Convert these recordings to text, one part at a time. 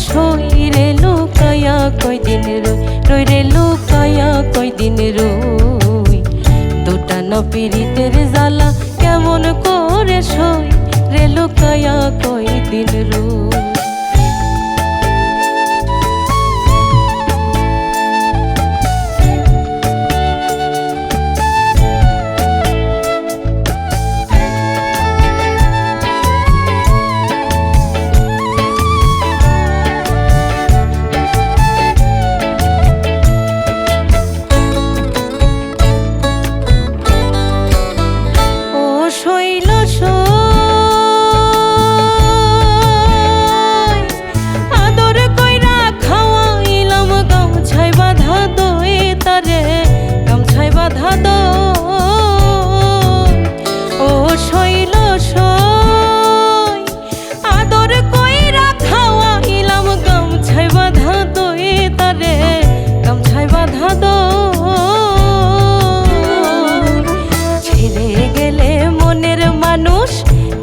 সই রে লুকায়া কয়দিন রই, রই রে লুকায়া কয়দিন রই। দুটা না পিরিতের জ্বালা কেমন করে সই রে লুকায়া কয়দিন রই।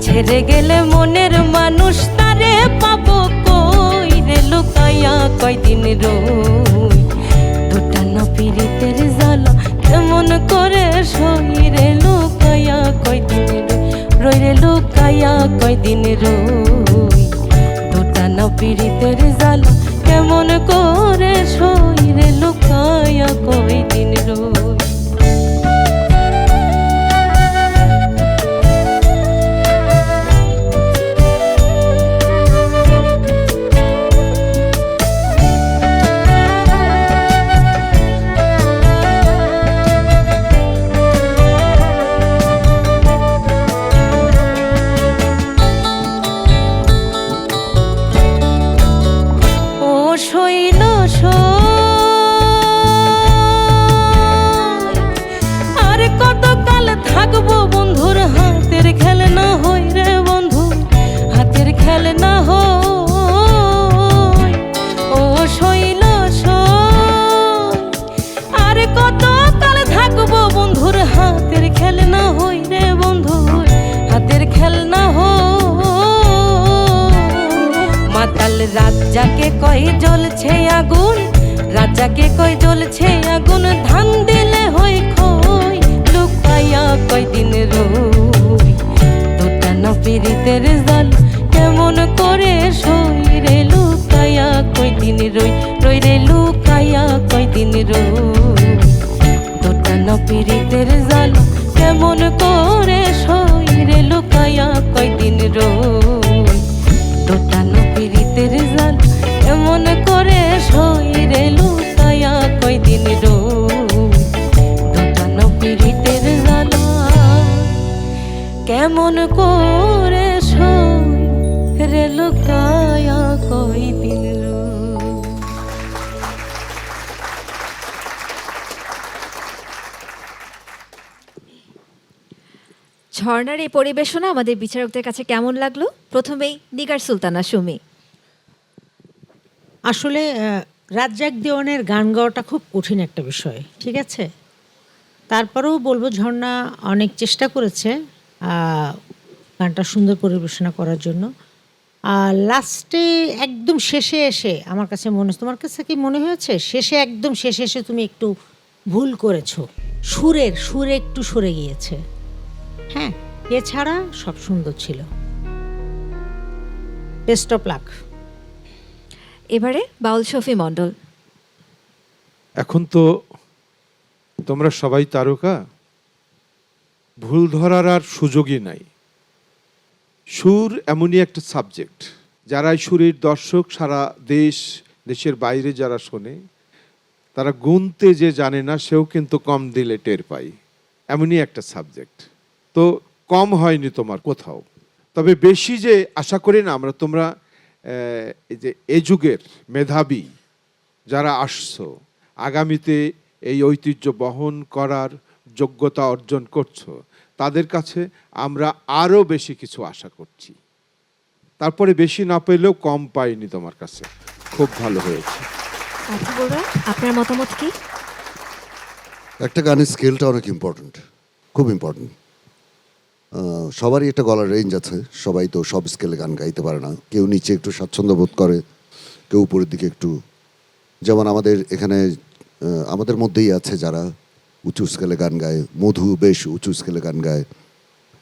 ছেড়ে গেলে মনের মানুষ তারে পাবো কই রে লুকায়া কয়দিন রই। দুটা না পিরিতের জ্বালা কেমন করে সই রে লুকায়া কয়দিন রই, রই রে লুকায়া কয়দিন রই। দুটা না পিরিতের জ্বালা কেমন করে সই রে লুকায়া কয়দিন রই। আর কতকাল থাকবো বন্ধুর হাতের খেলনা হই রে বন্ধু, হাতের খেলনা হই। ও শৈল আর কতকাল থাকবো বন্ধুর হাতের খেলনা হই রে বন্ধু, হাতের খেলনা হই। মাতাল রাজাকে কই জ্বলছে আগুন, রাজাকে কই জ্বলছে আগুন, ধান দিলে হই খই লুকায়া কয়দিন রই। দুটা না পিরিতের জাল কেমন করে সই রে লুকায়া কয়দিন রই, রই রে লুকায়া কয়দিন রই। দুটা না পিরিতের জাল কেমন করে সই রে লুকায়া কয়দিন রই। দুটা না পিরিতের জাল কেমন করে সই রে লুকায়া কয়দিন রই। দুটা না পিরিতের জ্বালা কেমন করে সই রে লুকায়া কয়দিন রই। ঝর্ণার এই পরিবেশনা আমাদের বিচারকদের কাছে কেমন লাগলো? প্রথমেই নিগার সুলতানা সুমি। আসলে রাজ্জাক দেওয়ানের গান গাওয়াটা খুব কঠিন একটা বিষয়, ঠিক আছে। তারপরেও বলবো ঝর্ণা অনেক চেষ্টা করেছে গানটা সুন্দর পরিবেশনা করার জন্য। লাস্টে একদম শেষে এসে আমার কাছে মনে হচ্ছে, তোমার কাছে কি মনে হয়েছে শেষে একদম শেষে এসে তুমি একটু ভুল করেছো, সুরে একটু সরে গিয়েছে। হ্যাঁ, এছাড়া সব সুন্দর ছিল। Best of luck. এবারে বাউল শফি মণ্ডল। এখন তো তোমরা সবাই তারকা, ভুল ধরার আর সুযোগই নাই। সুর এমনই একটা সাবজেক্ট, যারা সুরের দর্শক সারা দেশের বাইরে যারা শোনে, তারা গুনতে যে জানে না সেও কিন্তু কম দিলে টের পায়। এমনই একটা সাবজেক্ট। তো কম হয়নি তোমার কোথাও, তবে বেশি যে আশা করি না আমরা। তোমরা এই যে এ যুগের মেধাবী যারা আসছো, আগামীতে এই ঐতিহ্য বহন করার যোগ্যতা অর্জন করছো, তাদের কাছে আমরা আরও বেশি কিছু আশা করছি। তারপরে বেশি না পেলেও কম পাইনি তোমার কাছে, খুব ভালো হয়েছে। আপনার মতামত কি? একটা গানের স্কেলটা অনেক ইম্পর্ট্যান্ট, খুব ইম্পর্ট্যান্ট। সবারই একটা গলার রেঞ্জ আছে, সবাই তো সব স্কেলে গান গাইতে পারে না। কেউ নিচে একটু স্বাচ্ছন্দ্য বোধ করে, কেউ উপরের দিকে একটু, যেমন আমাদের এখানে আমাদের মধ্যেই আছে যারা উঁচু স্কেলে গান গায়। মধু বেশ উঁচু স্কেলে গান গায়,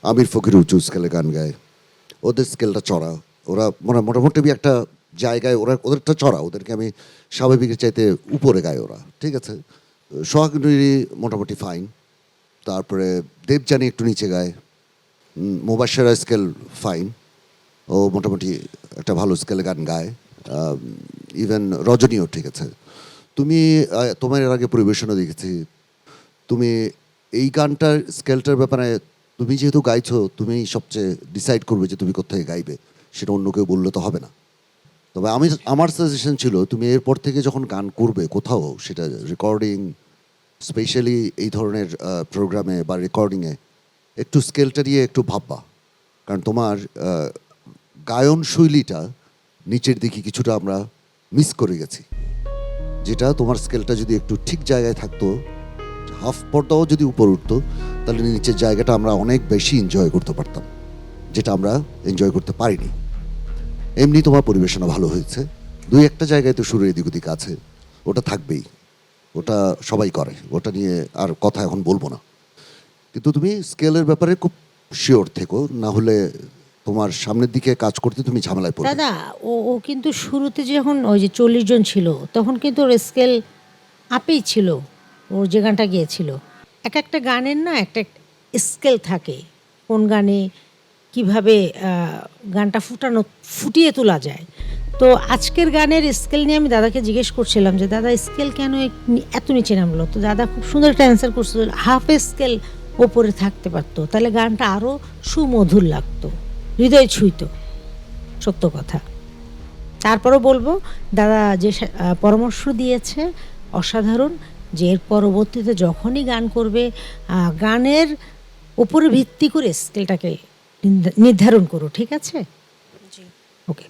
আমির ফকির উঁচু স্কেলে গান গায়। ওদের স্কেলটা চড়া, ওরা মোটামুটি একটা জায়গায় ওদেরটা চড়া, ওদেরকে আমি স্বাভাবিকের চাইতে উপরে গায় ওরা, ঠিক আছে। সোহাগিনী মোটামুটি ফাইন, তারপরে দেবযানী একটু নিচে গায়, মুবাশশিরা স্কেল ফাইন, ও মোটামুটি একটা ভালো স্কেলে গান গায়, ইভেন রজনীও ঠিক আছে। তুমি তোমার এর আগে পরিবেশনও দেখেছি, তুমি এই গানটার স্কেলটার ব্যাপারে তুমি যেহেতু গাইছো, তুমি সবচেয়ে ডিসাইড করবে যে তুমি কোথায় গাইবে, সেটা অন্য কেউ বললে তো হবে না। তবে আমার সাজেশন ছিল তুমি এরপর থেকে যখন গান করবে কোথাও, সেটা রেকর্ডিং, স্পেশালি এই ধরনের প্রোগ্রামে বা রেকর্ডিংয়ে, একটু স্কেলটা নিয়ে একটু ভাববা। কারণ তোমার গায়ন শৈলীটা নিচের দিকে কিছুটা আমরা মিস করে গেছি, যেটা তোমার স্কেলটা যদি একটু ঠিক জায়গায় থাকতো, হাফ পর্দাও যদি উপর উঠতো, তাহলে নিচের জায়গাটা আমরা অনেক বেশি এনজয় করতে পারতাম, যেটা আমরা এনজয় করতে পারিনি। এমনি তোমার পরিবেশনা ভালো হয়েছে, দুই একটা জায়গায় তো সুরের এদিক ওদিক আছে, ওটা থাকবেই, ওটা সবাই করে, ওটা নিয়ে আর কথা এখন বলবো না। কিন্তু তুমি স্কেলের ব্যাপারে খুব শিওর থেকো, না হলে তোমার সামনের দিকে কাজ করতে তুমি ঝামেলায় পড়বে। দাদা ও কিন্তু শুরুতে যখন ওই যে 40 জন ছিল, তখন কিন্তু ওর স্কেল আপেই ছিল, ওর যে গানটা গিয়েছিল। এক একটা গানের না একটা স্কেল থাকে, কোন গানে কিভাবে গানটা ফুটিয়ে তোলা যায়। তো আজকের গানের স্কেল নিয়ে আমি দাদাকে জিজ্ঞেস করছিলাম যে দাদা স্কেল কেন এত নিচে নামলো, তো দাদা খুব সুন্দর একটা অ্যান্সার করছিল, হাফ স্কেল ওপরে থাকতে পারতো, তাহলে গানটা আরও সুমধুর লাগতো, হৃদয় ছুঁইতো, সত্য কথা। তারপরও বলবো দাদা যে পরামর্শ দিয়েছে অসাধারণ, যে এর পরবর্তীতে যখনই গান করবে গানের উপরে ভিত্তি করে স্কেলটাকে নির্ধারণ করো, ঠিক আছে? ওকে।